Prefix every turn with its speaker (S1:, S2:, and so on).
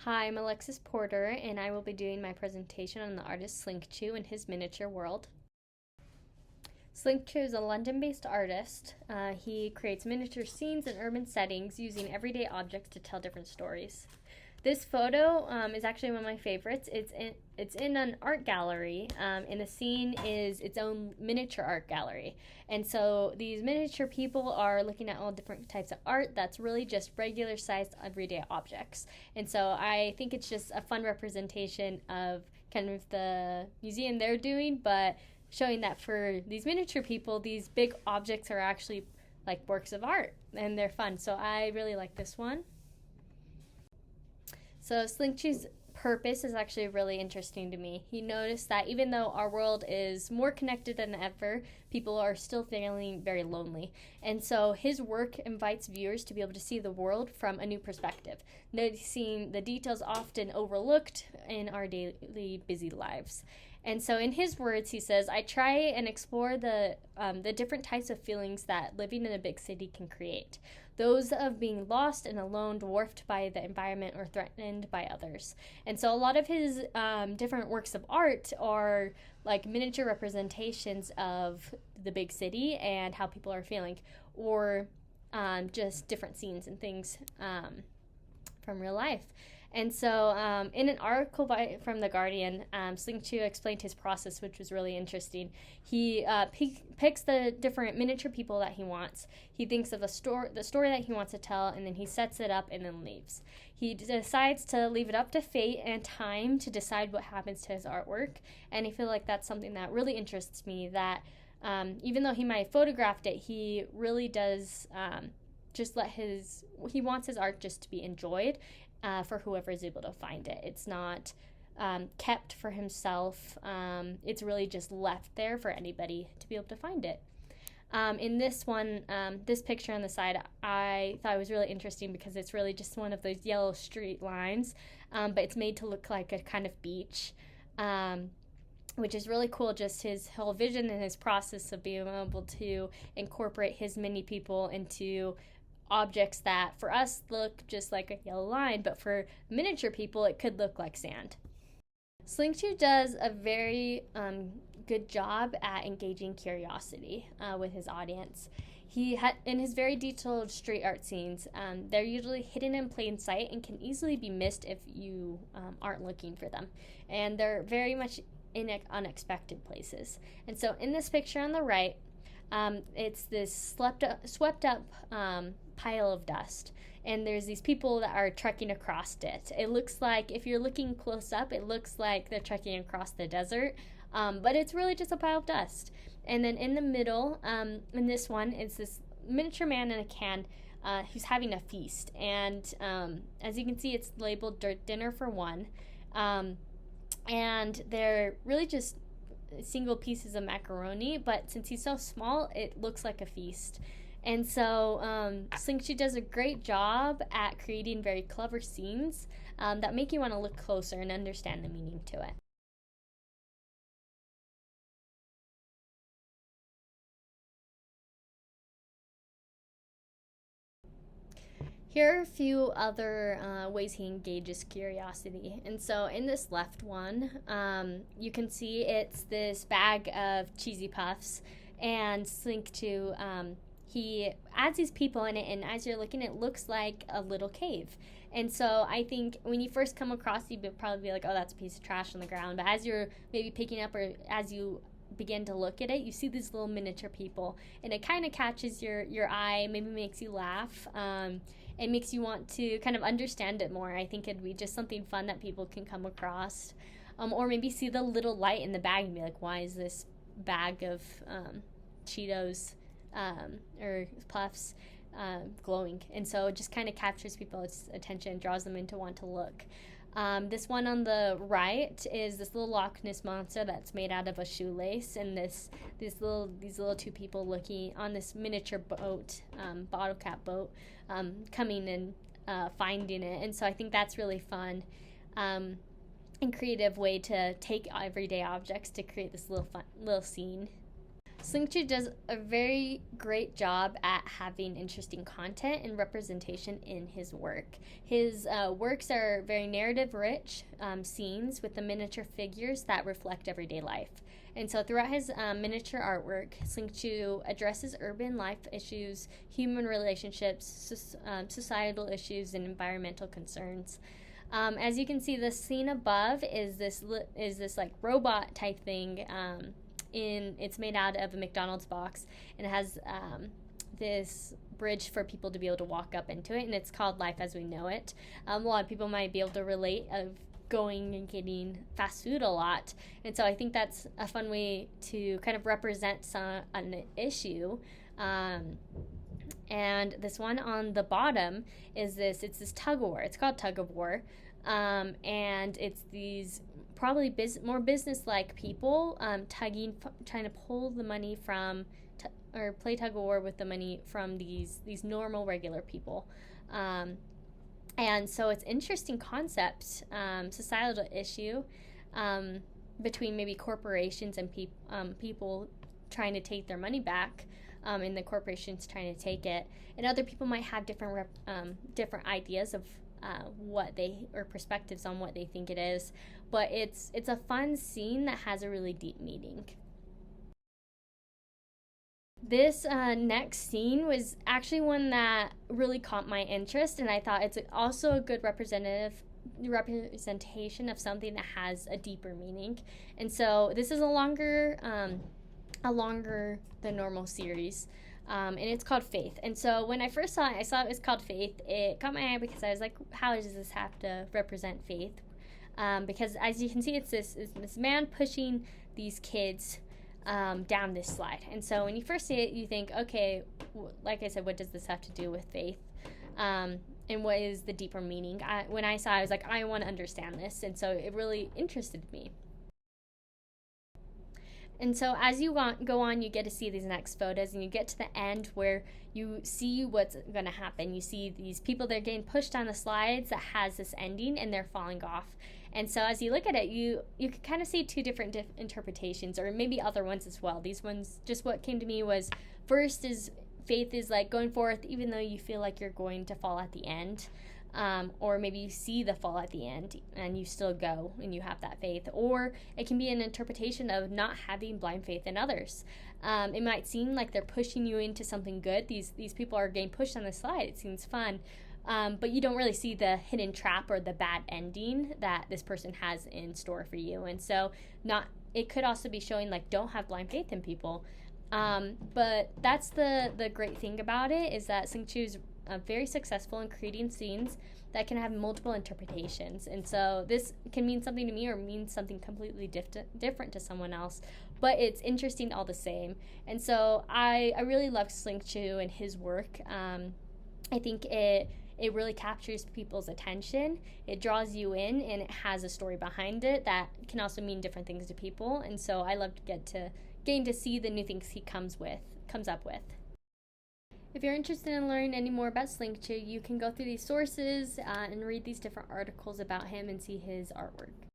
S1: Hi, I'm Alexis Porter, and I will be doing my presentation on the artist Slinkachu and his miniature world. Slinkachu is a London-based artist. He creates miniature scenes in urban settings using everyday objects to tell different stories. This photo is actually one of my favorites. It's in an art gallery, and the scene is its own miniature art gallery. And so these miniature people are looking at all different types of art that's really just regular sized everyday objects. And so I think it's just a fun representation of kind of the museum they're doing, but showing that for these miniature people, these big objects are actually like works of art and they're fun. So I really like this one. So Slinkachu's purpose is actually really interesting to me. He noticed that even though our world is more connected than ever, people are still feeling very lonely. And so his work invites viewers to be able to see the world from a new perspective, noticing the details often overlooked in our daily busy lives. And so in his words, he says, I try and explore the different types of feelings that living in a big city can create. Those of being lost and alone, dwarfed by the environment or threatened by others. And so a lot of his different works of art are like miniature representations of the big city and how people are feeling, or just different scenes and things from real life. And so, in an article from The Guardian, Slinkachu explained his process, which was really interesting. He picks the different miniature people that he wants. He thinks of the story that he wants to tell, and then he sets it up and then leaves. He decides to leave it up to fate and time to decide what happens to his artwork. And I feel like that's something that really interests me, that even though he might have photographed it, he really does he wants his art just to be enjoyed for whoever is able to find it. It's not kept for himself. It's really just left there for anybody to be able to find it. In this one, this picture on the side, I thought it was really interesting because it's really just one of those yellow street lines, but it's made to look like a kind of beach. Which is really cool, just his whole vision and his process of being able to incorporate his mini people into objects that for us look just like a yellow line, but for miniature people it could look like sand. Slinkachu does a very good job at engaging curiosity with his audience. In his very detailed street art scenes, they're usually hidden in plain sight and can easily be missed if you aren't looking for them. And they're very much in unexpected places. And so in this picture on the right, it's this swept up pile of dust, and there's these people that are trekking across it. It looks like, if you're looking close up, it looks like they're trekking across the desert, but it's really just a pile of dust. And then in the middle, in this one, it's this miniature man in a can who's having a feast, and as you can see, it's labeled dinner for one, and they're really just single pieces of macaroni, but since he's so small, it looks like a feast. And so Slinkachu does a great job at creating very clever scenes that make you want to look closer and understand the meaning to it. Here are a few other ways he engages curiosity. And so in this left one, you can see it's this bag of cheesy puffs, and Slinkachu, he adds these people in it, and as you're looking, it looks like a little cave. And so I think when you first come across it, you'd probably be like, oh, that's a piece of trash on the ground. But as you're maybe picking up, or as you begin to look at it, you see these little miniature people, and it kind of catches your eye, maybe makes you laugh. It makes you want to kind of understand it more. I think it'd be just something fun that people can come across. Or maybe see the little light in the bag and be like, why is this bag of Cheetos or puffs glowing? And so it just kind of captures people's attention, draws them in to want to look. This one on the right is this little Loch Ness monster that's made out of a shoelace, and these little two people looking on this miniature boat, bottle cap boat, coming and finding it. And so I think that's really fun and creative way to take everyday objects to create this little scene. Slinkachu does a very great job at having interesting content and representation in his work. His works are very narrative rich scenes with the miniature figures that reflect everyday life. And so throughout his miniature artwork, Slinkachu addresses urban life issues, human relationships, societal issues, and environmental concerns. As you can see, the scene above is this like robot type thing. It's made out of a McDonald's box, and it has this bridge for people to be able to walk up into it, and it's called Life as We Know It. A lot of people might be able to relate of going and getting fast food a lot, and so I think that's a fun way to kind of represent an issue. And this one on the bottom it's this tug of war. It's called Tug of War, and it's these probably more business-like people trying to pull the money from, or play tug of war with the money from these normal, regular people. And so it's interesting concept, societal issue between maybe corporations and people trying to take their money back, and the corporations trying to take it. And other people might have different ideas of or perspectives on what they think it is, but it's a fun scene that has a really deep meaning. This next scene was actually one that really caught my interest, and I thought it's also a good representation of something that has a deeper meaning. And so this is a longer than normal series. And it's called Faith. And so when I first saw it was called Faith. It caught my eye because I was like, how does this have to represent faith? Because as you can see, it's this man pushing these kids down this slide. And so when you first see it, you think, okay, like I said, what does this have to do with faith? And what is the deeper meaning? When I saw it, I was like, I want to understand this. And so it really interested me. And so as you go on, you get to see these next photos, and you get to the end where you see what's going to happen. You see these people, they're getting pushed on the slides that has this ending, and they're falling off. And so as you look at it, you can kind of see two different interpretations, or maybe other ones as well. These ones, just what came to me was, first is faith is like going forth even though you feel like you're going to fall at the end. Or maybe you see the fall at the end and you still go and you have that faith. Or it can be an interpretation of not having blind faith in others. It might seem like they're pushing you into something good. These people are getting pushed on the slide. It seems fun. But you don't really see the hidden trap or the bad ending that this person has in store for you. And so it could also be showing like, don't have blind faith in people. But that's the great thing about it, is that Slinkachu is very successful in creating scenes that can have multiple interpretations. And so this can mean something to me or mean something completely different to someone else, but it's interesting all the same. And so I really love Slinkachu and his work. I think it really captures people's attention. It draws you in, and it has a story behind it that can also mean different things to people. And so I love getting to see the new things he comes up with. If you're interested in learning any more about Slinkachu, you can go through these sources and read these different articles about him and see his artwork.